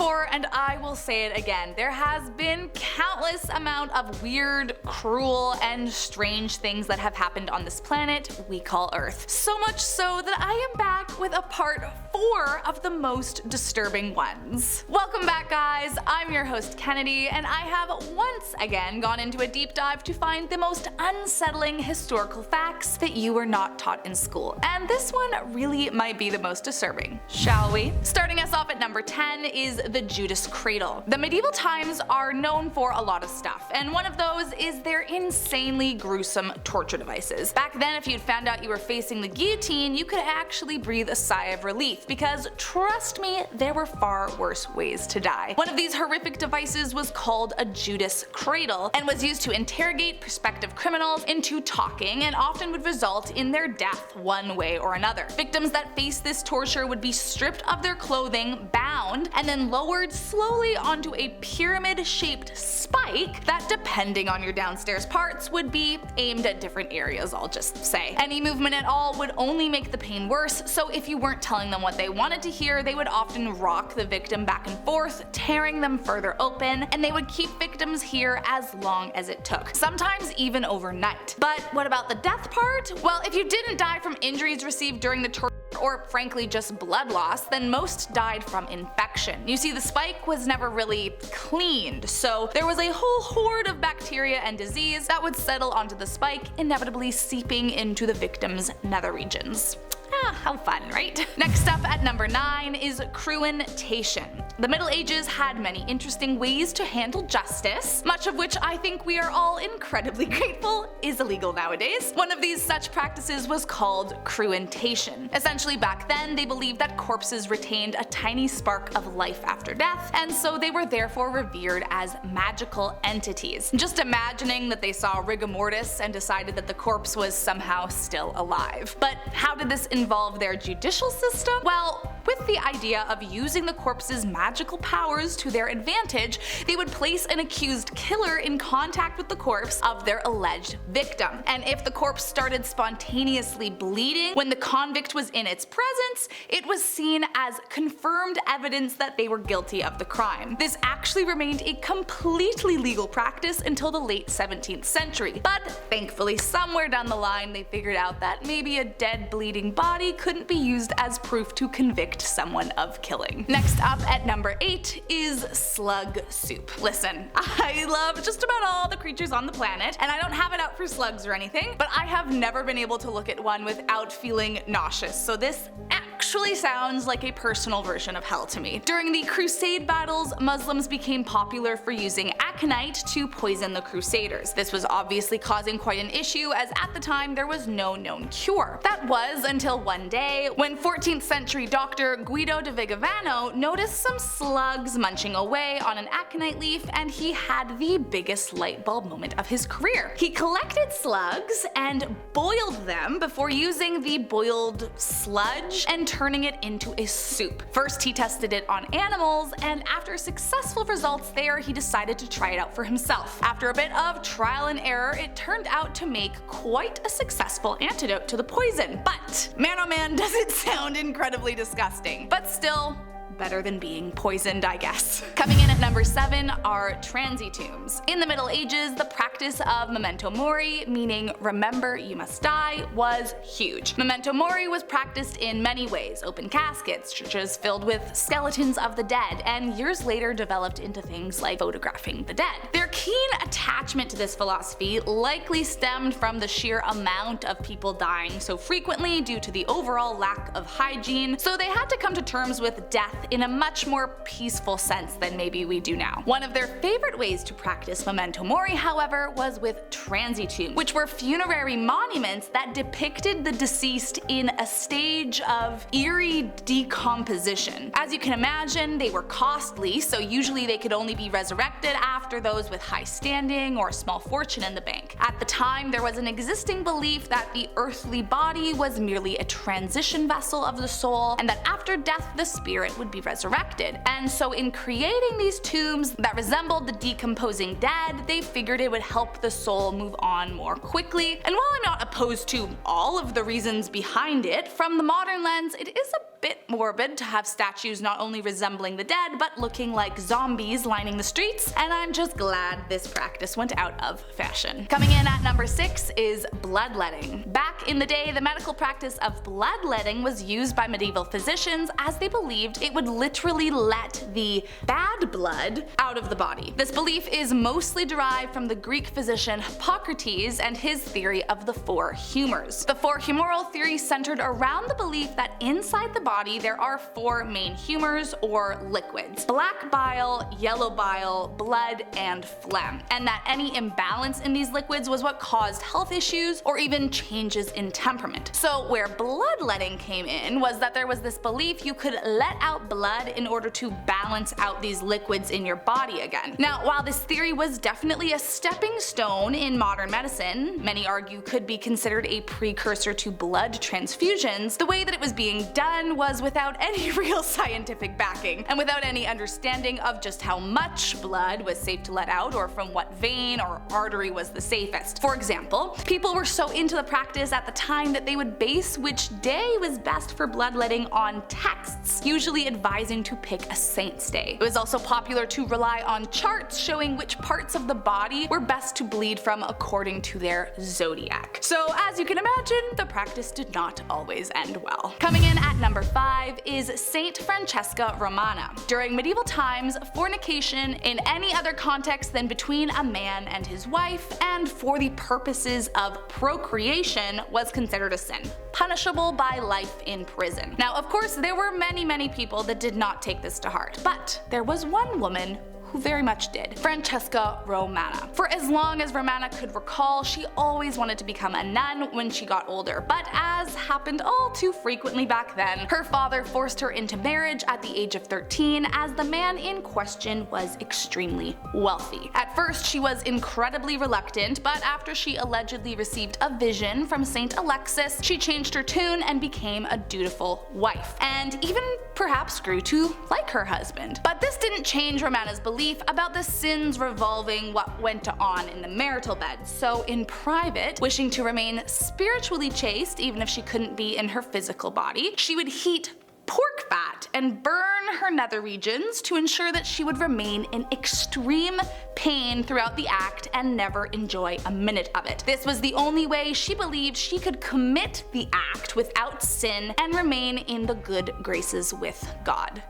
before and I will say it again, there has been countless amount of weird, cruel, and strange things that have happened on this planet we call Earth. So much so that I am back with a part 4 of the most disturbing ones. Welcome back, guys. I'm your host Kennedy, and I have once again gone into a deep dive to find the most unsettling historical facts that you were not taught in school. And this one really might be the most disturbing. Shall we? Starting us off at number 10 is the Judas Cradle. The medieval times are known for a lot of stuff, and one of those is their insanely gruesome torture devices. Back then, if you'd found out you were facing the guillotine, you could actually breathe a sigh of relief, because trust me, there were far worse ways to die. One of these horrific devices was called a Judas Cradle and was used to interrogate prospective criminals into talking, and often would result in their death one way or another. Victims that faced this torture would be stripped of their clothing, bound, and then lowered slowly onto a pyramid-shaped spike that, depending on your downstairs parts, would be aimed at different areas, I'll just say. Any movement at all would only make the pain worse, so if you weren't telling them what they wanted to hear, they would often rock the victim back and forth, tearing them further open, and they would keep victims here as long as it took, sometimes even overnight. But what about the death part? Well, if you didn't die from injuries received during the torture, or frankly just blood loss, then most died from infection. You see, the spike was never really cleaned, so there was a whole horde of bacteria and disease that would settle onto the spike, inevitably seeping into the victim's nether regions. How fun, right? Next up at number 9 is Cruentation. The Middle Ages had many interesting ways to handle justice, much of which I think we are all incredibly grateful is illegal nowadays. One of these such practices was called Cruentation. Essentially, back then, they believed that corpses retained a tiny spark of life after death, and so they were therefore revered as magical entities. Just imagining that they saw rigor mortis and decided that the corpse was somehow still alive. But how did this involve their judicial system? Well, with the idea of using the corpse's magical powers to their advantage, they would place an accused killer in contact with the corpse of their alleged victim. And if the corpse started spontaneously bleeding when the convict was in its presence, it was seen as confirmed evidence that they were guilty of the crime. This actually remained a completely legal practice until the late 17th century, but thankfully somewhere down the line they figured out that maybe a dead bleeding body couldn't be used as proof to convict someone of killing. Next up at number 8 is Slug Soup. Listen, I love just about all the creatures on the planet, and I don't have it out for slugs or anything, but I have never been able to look at one without feeling nauseous, so this actually sounds like a personal version of hell to me. During the Crusade battles, Muslims became popular for using aconite to poison the Crusaders. This was obviously causing quite an issue, as at the time there was no known cure. That was until one day when 14th century doctor Guido de Vigevano noticed some slugs munching away on an aconite leaf, and he had the biggest light bulb moment of his career. He collected slugs and boiled them before using the boiled sludge and turning it into a soup. First he tested it on animals, and after successful results there, he decided to try it out for himself. After a bit of trial and error, it turned out to make quite a successful antidote to the poison. But man oh man, does it sound incredibly disgusting. But still, better than being poisoned, I guess. Coming in at number 7 are Transi Tombs. In the Middle Ages, the practice of memento mori, meaning remember you must die, was huge. Memento mori was practiced in many ways: open caskets, churches filled with skeletons of the dead, and years later developed into things like photographing the dead. Their keen attachment to this philosophy likely stemmed from the sheer amount of people dying so frequently due to the overall lack of hygiene, so they had to come to terms with death in a much more peaceful sense than maybe we do now. One of their favorite ways to practice memento mori, however, was with Transi Tombs, which were funerary monuments that depicted the deceased in a stage of eerie decomposition. As you can imagine, they were costly, so usually they could only be resurrected after those with high standing or a small fortune in the bank. At the time, there was an existing belief that the earthly body was merely a transition vessel of the soul, and that after death the spirit would be resurrected. And so in creating these tombs that resembled the decomposing dead, they figured it would help the soul move on more quickly. And while I'm not opposed to all of the reasons behind it, from the modern lens, it is a bit morbid to have statues not only resembling the dead, but looking like zombies lining the streets, and I'm just glad this practice went out of fashion. Coming in at number 6 is bloodletting. Back in the day, the medical practice of bloodletting was used by medieval physicians as they believed it would literally let the bad blood out of the body. This belief is mostly derived from the Greek physician Hippocrates and his theory of the four humors. The four humoral theory centered around the belief that inside the body there are four main humors or liquids: black bile, yellow bile, blood, and phlegm, and that any imbalance in these liquids was what caused health issues or even changes in temperament. So where bloodletting came in was that there was this belief you could let out blood in order to balance out these liquids in your body again. Now, while this theory was definitely a stepping stone in modern medicine, many argue could be considered a precursor to blood transfusions, the way that it was being done was without any real scientific backing, and without any understanding of just how much blood was safe to let out or from what vein or artery was the safest. For example, people were so into the practice at the time that they would base which day was best for bloodletting on texts, usually advising to pick a saint's day. It was also popular to rely on charts showing which parts of the body were best to bleed from according to their zodiac. So as you can imagine, the practice did not always end well. Coming in at number 5 is Saint Francesca Romana. During medieval times, fornication in any other context than between a man and his wife, and for the purposes of procreation, was considered a sin, punishable by life in prison. Now, of course, there were many people that did not take this to heart, but there was one woman who very much did: Francesca Romana. For as long as Romana could recall, she always wanted to become a nun when she got older, but as happened all too frequently back then, her father forced her into marriage at the age of 13 as the man in question was extremely wealthy. At first she was incredibly reluctant, but after she allegedly received a vision from Saint Alexis, she changed her tune and became a dutiful wife, and even perhaps grew to like her husband. But this didn't change Romana's belief about the sins revolving what went on in the marital bed. So in private, wishing to remain spiritually chaste even if she couldn't be in her physical body, she would heat pork fat and burn her nether regions to ensure that she would remain in extreme pain throughout the act and never enjoy a minute of it. This was the only way she believed she could commit the act without sin and remain in the good graces with God.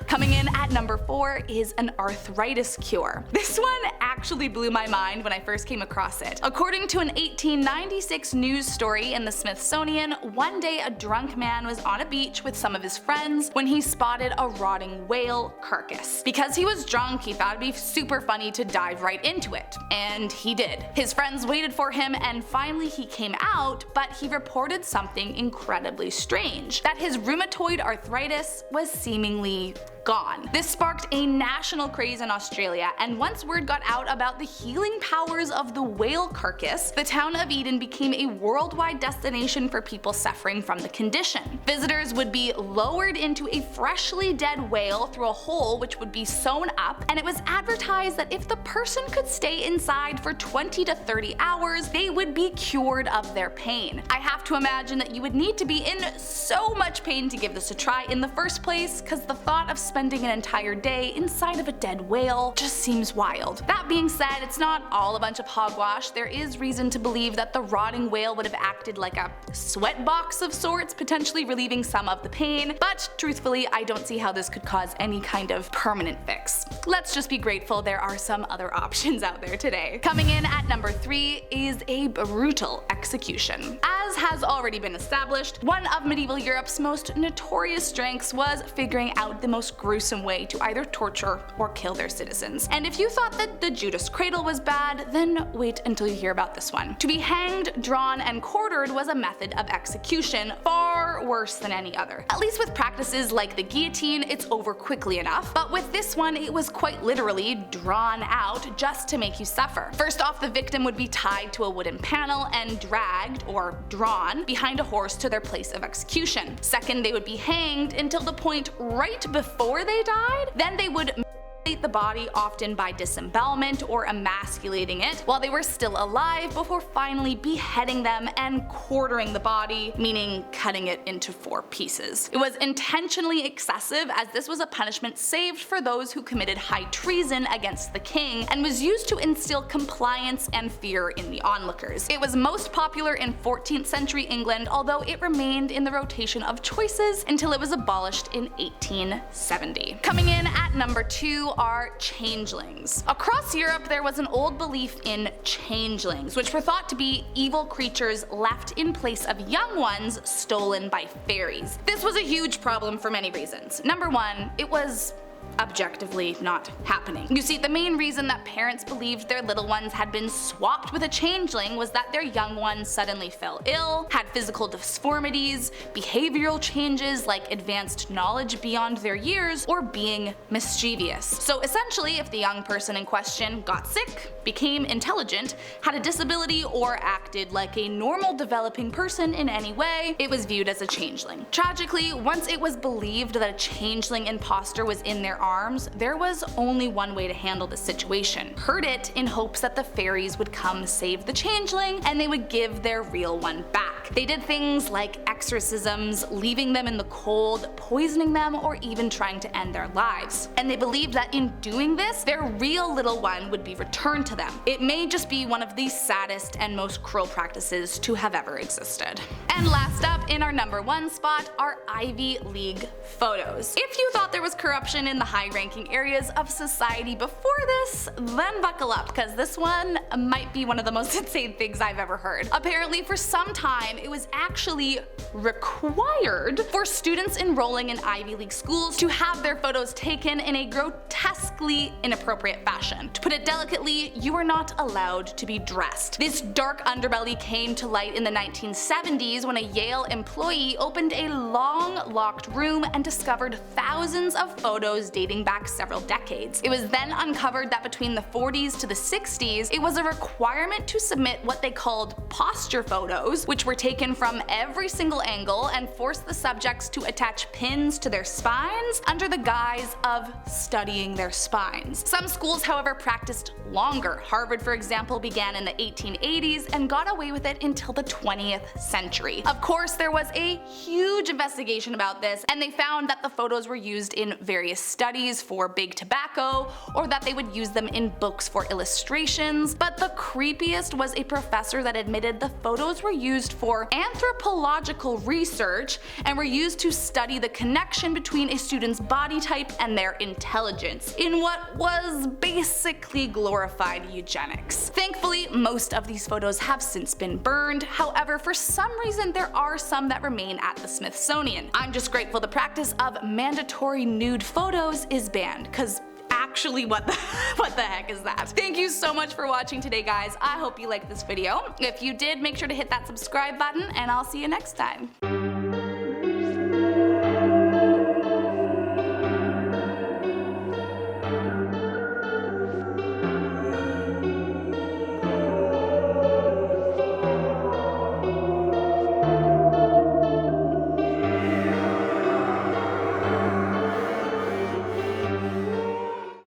Coming in at number 4 is an arthritis cure. This one actually blew my mind when I first came across it. According to an 1896 news story in the Smithsonian, one day a drunk man was on a beach with some of his friends when he spotted a rotting whale carcass. Because he was drunk, he thought it'd be super funny to dive right into it. And he did. His friends waited for him and finally he came out, but he reported something incredibly strange: that his rheumatoid arthritis was seemingly gone. This sparked a national craze in Australia, and once word got out about the healing powers of the whale carcass, the town of Eden became a worldwide destination for people suffering from the condition. Visitors would be lowered into a freshly dead whale through a hole which would be sewn up, and it was advertised that if the person could stay inside for 20 to 30 hours, they would be cured of their pain. I have to imagine that you would need to be in so much pain to give this a try in the first place, because the thought of spending an entire day inside of a dead whale just seems wild. That being said, it's not all a bunch of hogwash. There is reason to believe that the rotting whale would have acted like a sweat box of sorts, potentially relieving some of the pain, but truthfully, I don't see how this could cause any kind of permanent fix. Let's just be grateful there are some other options out there today. Coming in at number 3 is a brutal execution. As As has already been established, one of medieval Europe's most notorious strengths was figuring out the most gruesome way to either torture or kill their citizens. And if you thought that the Judas Cradle was bad, then wait until you hear about this one. To be hanged, drawn, and quartered was a method of execution far worse than any other. At least with practices like the guillotine, it's over quickly enough, but with this one it was quite literally drawn out just to make you suffer. First off, the victim would be tied to a wooden panel and dragged, or drawn, behind a horse to their place of execution. Second, they would be hanged until the point right before they died. Then they would the body, often by disembowelment or emasculating it while they were still alive, before finally beheading them and quartering the body, meaning cutting it into 4 pieces. It was intentionally excessive, as this was a punishment saved for those who committed high treason against the king, and was used to instill compliance and fear in the onlookers. It was most popular in 14th century England, although it remained in the rotation of choices until it was abolished in 1870. Coming in at number 2 are changelings. Across Europe, there was an old belief in changelings, which were thought to be evil creatures left in place of young ones stolen by fairies. This was a huge problem for many reasons. Number 1, it was objectively not happening. You see, the main reason that parents believed their little ones had been swapped with a changeling was that their young ones suddenly fell ill, had physical deformities, behavioral changes like advanced knowledge beyond their years, or being mischievous. So essentially, if the young person in question got sick, became intelligent, had a disability, or acted like a normal developing person in any way, it was viewed as a changeling. Tragically, once it was believed that a changeling imposter was in their arms, there was only one way to handle the situation: hurt it in hopes that the fairies would come save the changeling and they would give their real one back. They did things like exorcisms, leaving them in the cold, poisoning them, or even trying to end their lives. And they believed that in doing this, their real little one would be returned to them. It may just be one of the saddest and most cruel practices to have ever existed. And last up, in our number 1 spot, are Ivy League photos. If you thought there was corruption in the high-ranking areas of society before this, then buckle up, because this one might be one of the most insane things I've ever heard. Apparently, for some time, it was actually required for students enrolling in Ivy League schools to have their photos taken in a grotesquely inappropriate fashion. To put it delicately, you were not allowed to be dressed. This dark underbelly came to light in the 1970s when a Yale employee opened a long, locked room and discovered thousands of photos dating back several decades. It was then uncovered that between the 40s to the 60s, it was a requirement to submit what they called posture photos, which were taken from every single angle and forced the subjects to attach pins to their spines under the guise of studying their spines. Some schools, however, practiced longer. Harvard, for example, began in the 1880s and got away with it until the 20th century. Of course, there was a huge investigation about this, and they found that the photos were used in various studies for big tobacco, or that they would use them in books for illustrations. But the creepiest was a professor that admitted the photos were used for anthropological research and were used to study the connection between a student's body type and their intelligence, in what was basically glorified eugenics. Thankfully, most of these photos have since been burned. However, for some reason, there are some that remain at the Smithsonian. I'm just grateful the practice of mandatory nude photos is banned, because actually, what the heck is that? Thank you so much for watching today, guys. I hope you liked this video. If you did, make sure to hit that subscribe button, and I'll see you next time.